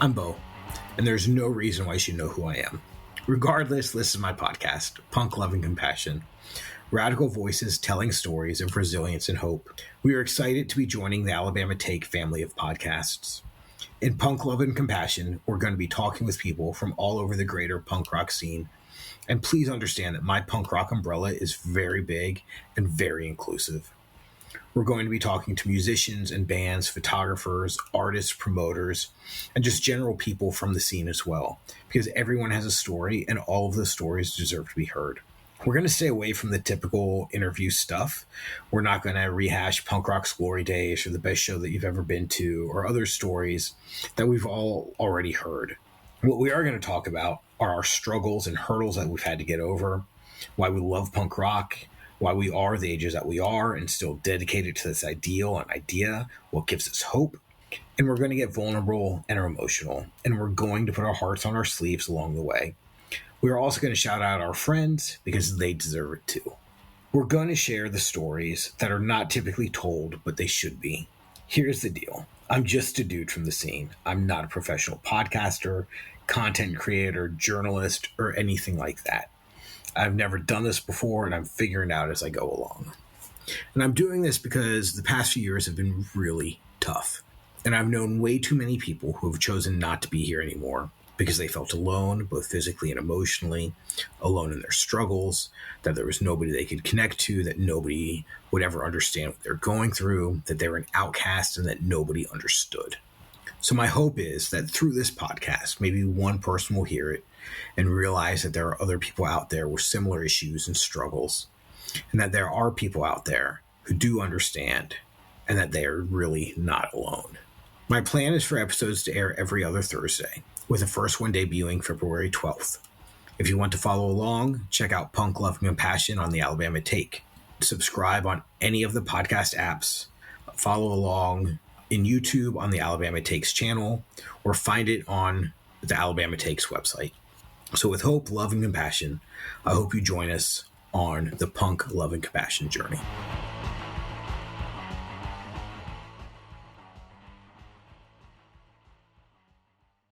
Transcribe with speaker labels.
Speaker 1: I'm Bo, and there's no reason why you should know who I am. Regardless, this is my podcast, Punk Love and Compassion. Radical voices telling stories of resilience and hope. We are excited to be joining the Alabama Take family of podcasts. In Punk Love and Compassion, we're going to be talking with people from all over the greater punk rock scene. And please understand that my punk rock umbrella is very big and very inclusive. We're going to be talking to musicians and bands, photographers, artists, promoters, and just general people from the scene as well, because everyone has a story and all of the stories deserve to be heard. We're going to stay away from the typical interview stuff. We're not going to rehash punk rock's glory days or the best show that you've ever been to or other stories that we've all already heard. What we are going to talk about are our struggles and hurdles that we've had to get over, why we love punk rock, why we are the ages that we are and still dedicated to this ideal and idea, what gives us hope. And we're going to get vulnerable and emotional, and we're going to put our hearts on our sleeves along the way. We're also going to shout out our friends because they deserve it too. We're going to share the stories that are not typically told, but they should be. Here's the deal. I'm just a dude from the scene. I'm not a professional podcaster, content creator, journalist, or anything like that. I've never done this before, and I'm figuring it out as I go along. And I'm doing this because the past few years have been really tough. And I've known way too many people who have chosen not to be here anymore because they felt alone, both physically and emotionally, alone in their struggles, that there was nobody they could connect to, that nobody would ever understand what they're going through, that they were an outcast, and that nobody understood. So my hope is that through this podcast, maybe one person will hear it and realize that there are other people out there with similar issues and struggles, and that there are people out there who do understand, and that they are really not alone. My plan is for episodes to air every other Thursday, with the first one debuting February 12th. If you want to follow along, check out Punk Love and Compassion on the Alabama Take. Subscribe on any of the podcast apps. Follow along in YouTube on the Alabama Takes channel, or find it on the Alabama Takes website. So with hope, love, and compassion, I hope you join us on the Punk Love and Compassion journey.